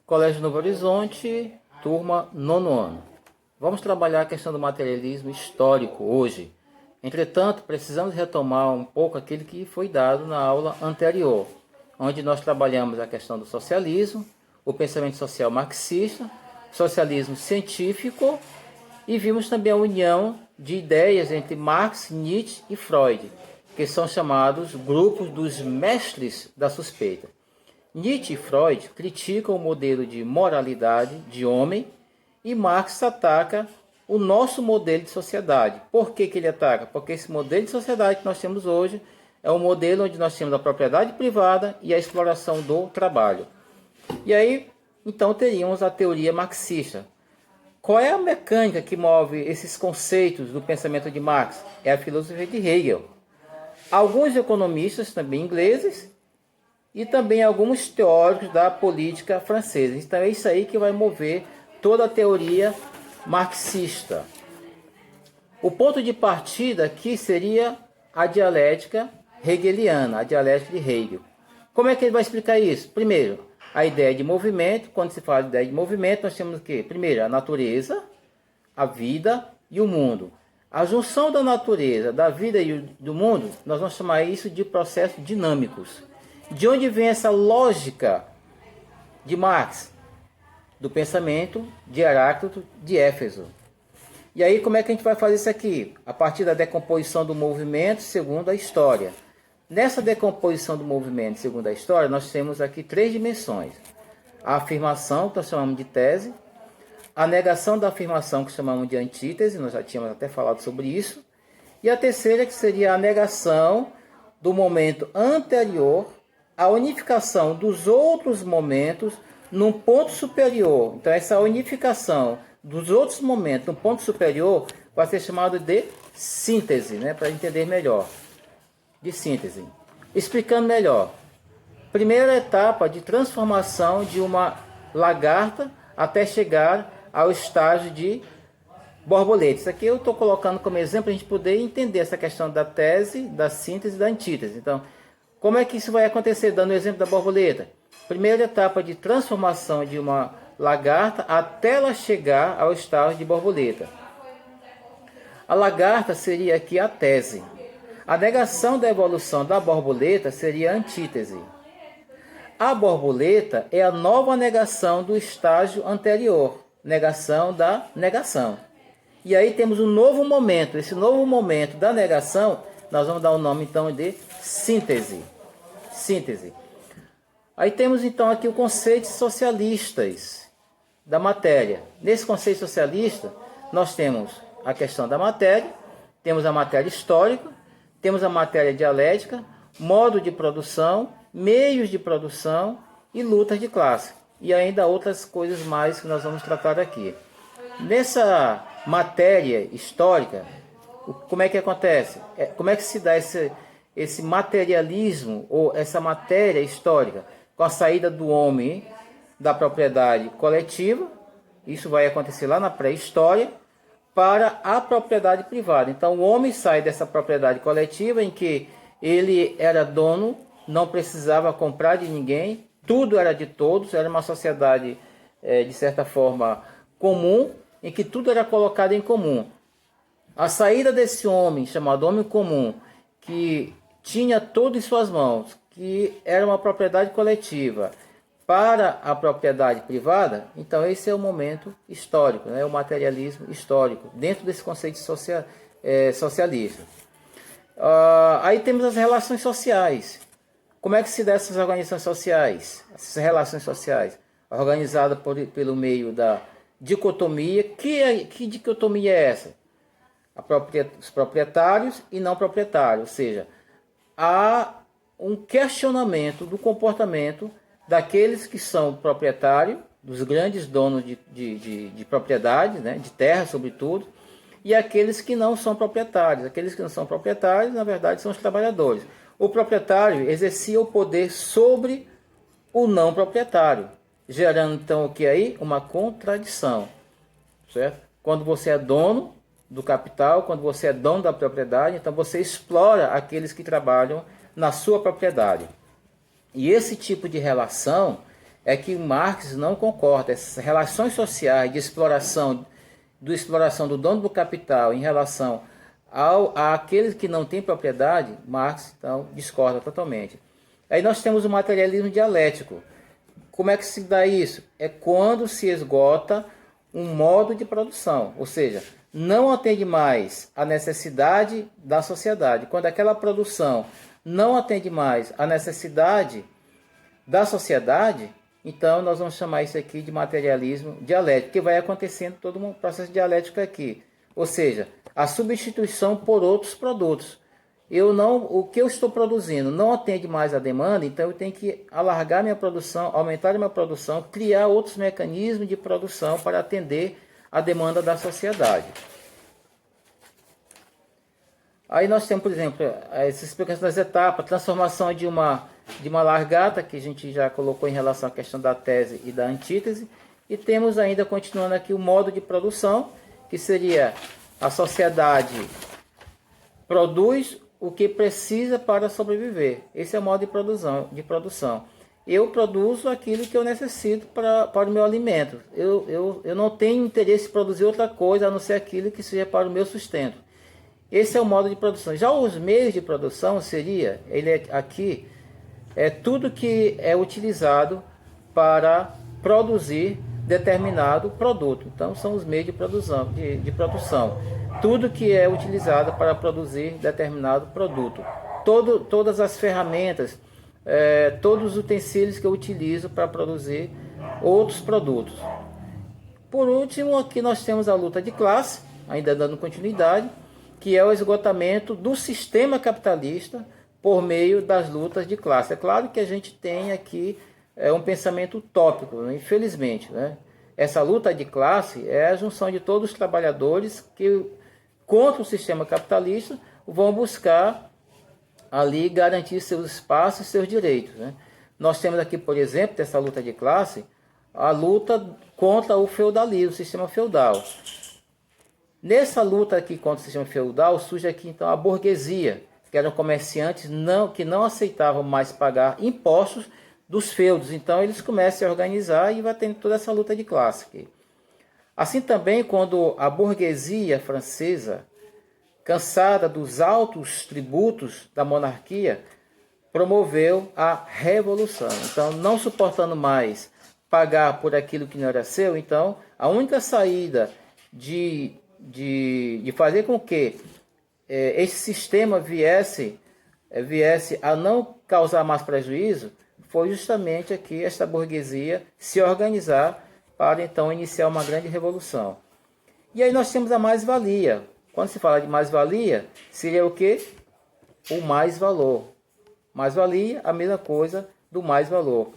Colégio Novo Horizonte, turma 9º ano. Vamos trabalhar a questão do materialismo histórico hoje. Entretanto, precisamos retomar um pouco aquilo que foi dado na aula anterior, onde nós trabalhamos a questão do socialismo, o pensamento social marxista, socialismo científico e vimos também a união de ideias entre Marx, Nietzsche e Freud, que são chamados grupos dos mestres da suspeita. Nietzsche e Freud criticam o modelo de moralidade de homem e Marx ataca o nosso modelo de sociedade. Por que ele ataca? Porque esse modelo de sociedade que nós temos hoje é um modelo onde nós temos a propriedade privada e a exploração do trabalho. E aí, então, teríamos a teoria marxista. Qual é a mecânica que move esses conceitos do pensamento de Marx? É a filosofia de Hegel. Alguns economistas, também ingleses, e também alguns teóricos da política francesa. Então é isso aí que vai mover toda a teoria marxista. O ponto de partida aqui seria a dialética hegeliana, a dialética de Hegel. Como é que ele vai explicar isso? Primeiro, a ideia de movimento. Quando se fala de ideia de movimento, nós temos o quê? Primeiro, a natureza, a vida e o mundo. A junção da natureza, da vida e do mundo, nós vamos chamar isso de processos dinâmicos. De onde vem essa lógica de Marx? Do pensamento de Heráclito de Éfeso. E aí como é que a gente vai fazer isso aqui? A partir da decomposição do movimento segundo a história. Nessa decomposição do movimento segundo a história, nós temos aqui 3 dimensões. A afirmação, que nós chamamos de tese. A negação da afirmação, que chamamos de antítese, nós já tínhamos até falado sobre isso. E a terceira, que seria a negação do momento anterior, a unificação dos outros momentos num ponto superior. Então, essa unificação dos outros momentos num ponto superior vai ser chamado de síntese, né? Para entender melhor. De síntese. Explicando melhor. Primeira etapa de transformação de uma lagarta até chegar ao estágio de borboleta. Isso aqui eu estou colocando como exemplo para a gente poder entender essa questão da tese, da síntese e da antítese. Então, como é que isso vai acontecer? Dando o exemplo da borboleta. Primeira etapa de transformação de uma lagarta até ela chegar ao estágio de borboleta. A lagarta seria aqui a tese. A negação da evolução da borboleta seria a antítese. A borboleta é a nova negação do estágio anterior. Negação da negação. E aí temos um novo momento. Esse novo momento da negação, nós vamos dar o nome então de síntese. Síntese. Aí temos então aqui o conceito socialistas da matéria. Nesse conceito socialista, nós temos a questão da matéria, temos a matéria histórica, temos a matéria dialética, modo de produção, meios de produção e lutas de classe. E ainda outras coisas mais que nós vamos tratar aqui. Nessa matéria histórica, como é que acontece? Como é que se dá esse materialismo ou essa matéria histórica? Com a saída do homem da propriedade coletiva, isso vai acontecer lá na pré-história, para a propriedade privada. Então o homem sai dessa propriedade coletiva em que ele era dono, não precisava comprar de ninguém, tudo era de todos, era uma sociedade de certa forma comum, em que tudo era colocado em comum. A saída desse homem, chamado homem comum, que tinha tudo em suas mãos, que era uma propriedade coletiva, para a propriedade privada, então esse é o momento histórico, né? O materialismo histórico, dentro desse conceito socialista. Aí temos as relações sociais. Como é que se dá essas organizações sociais? Essas relações sociais, organizadas pelo meio da dicotomia. Que dicotomia é essa? Os proprietários e não proprietários, ou seja, há um questionamento do comportamento daqueles que são proprietários, dos grandes donos de propriedade, né, de terra sobretudo, e aqueles que não são proprietários. Aqueles que não são proprietários, na verdade, são os trabalhadores. O proprietário exercia o poder sobre o não proprietário, gerando então o que aí? Uma contradição, certo? Quando você é dono do capital, quando você é dono da propriedade, então você explora aqueles que trabalham na sua propriedade. E esse tipo de relação é que Marx não concorda. Essas relações sociais de exploração, do dono do capital em relação àqueles que não têm propriedade, Marx então discorda totalmente. Aí nós temos o materialismo dialético. Como é que se dá isso? É quando se esgota um modo de produção, ou seja, não atende mais à necessidade da sociedade. Quando aquela produção não atende mais à necessidade da sociedade, então nós vamos chamar isso aqui de materialismo dialético, que vai acontecendo todo um processo dialético aqui. Ou seja, a substituição por outros produtos. O que eu estou produzindo não atende mais à demanda, então eu tenho que alargar minha produção, aumentar minha produção, criar outros mecanismos de produção para atender a demanda da sociedade. Aí nós temos, por exemplo, essa explicação das etapas, transformação de uma largata, que a gente já colocou em relação à questão da tese e da antítese, e temos ainda, continuando aqui, o modo de produção, que seria a sociedade produz o que precisa para sobreviver. Esse é o modo de produção. Eu produzo aquilo que eu necessito para o meu alimento. Eu não tenho interesse em produzir outra coisa a não ser aquilo que seja para o meu sustento. Esse é o modo de produção. Já os meios de produção seria, aqui, tudo que é utilizado para produzir determinado produto. Então são os meios de produção. Tudo que é utilizado para produzir determinado produto. Todas as ferramentas, todos os utensílios que eu utilizo para produzir outros produtos. Por último, aqui nós temos a luta de classe, ainda dando continuidade, que é o esgotamento do sistema capitalista por meio das lutas de classe. É claro que a gente tem aqui um pensamento utópico, né? Infelizmente, né? Essa luta de classe é a junção de todos os trabalhadores que, contra o sistema capitalista, vão buscar ali garantir seus espaços e seus direitos, né? Nós temos aqui, por exemplo, dessa luta de classe, a luta contra o feudalismo, o sistema feudal. Nessa luta aqui contra o sistema feudal, surge aqui então a burguesia, que eram comerciantes que não aceitavam mais pagar impostos dos feudos. Então eles começam a se organizar e vai tendo toda essa luta de classe aqui. Assim também, quando a burguesia francesa, cansada dos altos tributos da monarquia, promoveu a revolução. Então, não suportando mais pagar por aquilo que não era seu, então a única saída de fazer com que esse sistema viesse a não causar mais prejuízo foi justamente aqui esta burguesia se organizar para então iniciar uma grande revolução. E aí nós temos a mais-valia. Quando se fala de mais-valia, seria o quê? O mais-valor. Mais-valia, a mesma coisa do mais-valor.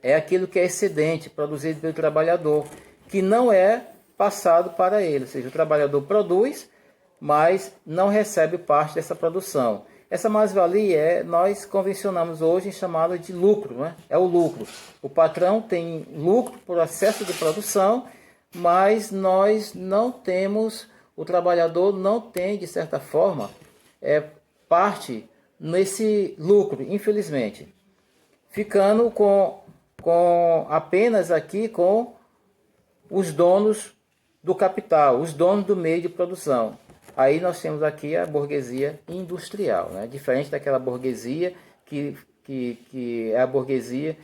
É aquilo que é excedente, produzido pelo trabalhador, que não é passado para ele. Ou seja, o trabalhador produz, mas não recebe parte dessa produção. Essa mais-valia nós convencionamos hoje em chamada de lucro, né? É o lucro. O patrão tem lucro por excesso de produção, mas nós não temos, o trabalhador não tem, de certa forma, parte nesse lucro, infelizmente. Ficando com apenas aqui com os donos do capital, os donos do meio de produção. Aí nós temos aqui a burguesia industrial, né? Diferente daquela burguesia que é a burguesia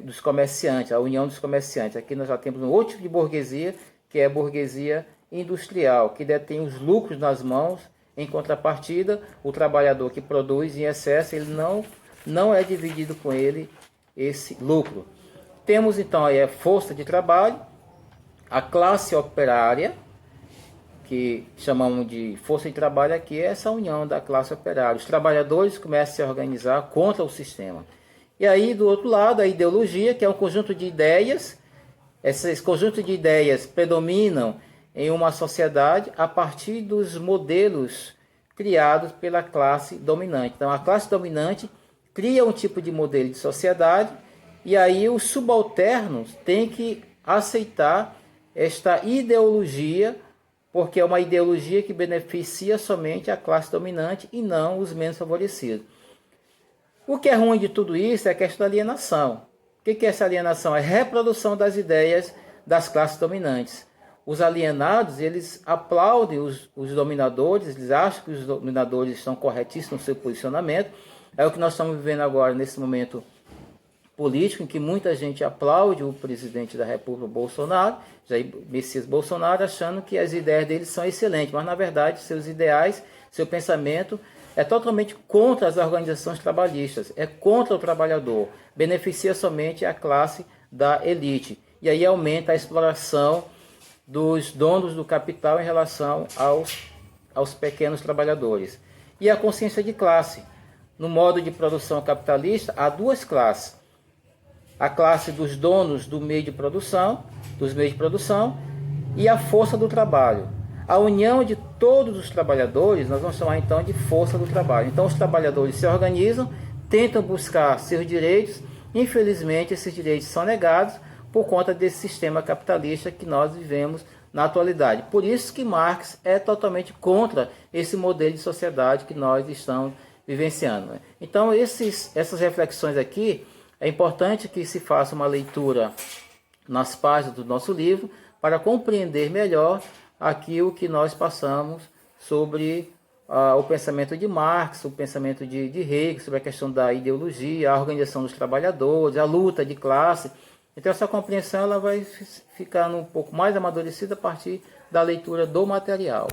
dos comerciantes, a união dos comerciantes. Aqui nós já temos um outro tipo de burguesia, que é a burguesia industrial, que detém os lucros nas mãos. Em contrapartida, o trabalhador que produz em excesso, ele não é dividido com ele esse lucro. Temos então aí a força de trabalho, a classe operária, que chamamos de força de trabalho aqui, é essa união da classe operária. Os trabalhadores começam a se organizar contra o sistema. E aí, do outro lado, a ideologia, que é um conjunto de ideias. Esses conjuntos de ideias predominam em uma sociedade a partir dos modelos criados pela classe dominante. Então, a classe dominante cria um tipo de modelo de sociedade e aí os subalternos têm que aceitar esta ideologia, porque é uma ideologia que beneficia somente a classe dominante e não os menos favorecidos. O que é ruim de tudo isso é a questão da alienação. que é essa alienação? É reprodução das ideias das classes dominantes. Os alienados, eles aplaudem os dominadores, eles acham que os dominadores estão corretíssimos no seu posicionamento. É o que nós estamos vivendo agora, nesse momento político, em que muita gente aplaude o presidente da República, Bolsonaro, Jair Messias Bolsonaro, achando que as ideias dele são excelentes, mas na verdade seus ideais, seu pensamento é totalmente contra as organizações trabalhistas, é contra o trabalhador, beneficia somente a classe da elite, e aí aumenta a exploração dos donos do capital em relação aos pequenos trabalhadores. E a consciência de classe. No modo de produção capitalista, há duas classes. A classe dos donos do meio de produção, dos meios de produção, e a força do trabalho. A união de todos os trabalhadores, nós vamos chamar então de força do trabalho. Então os trabalhadores se organizam, tentam buscar seus direitos, infelizmente esses direitos são negados por conta desse sistema capitalista que nós vivemos na atualidade. Por isso que Marx é totalmente contra esse modelo de sociedade que nós estamos vivenciando. Então essas reflexões aqui, é importante que se faça uma leitura nas páginas do nosso livro para compreender melhor aquilo que nós passamos sobre o pensamento de Marx, o pensamento de Hegel, sobre a questão da ideologia, a organização dos trabalhadores, a luta de classe. Então essa compreensão ela vai ficar um pouco mais amadurecida a partir da leitura do material.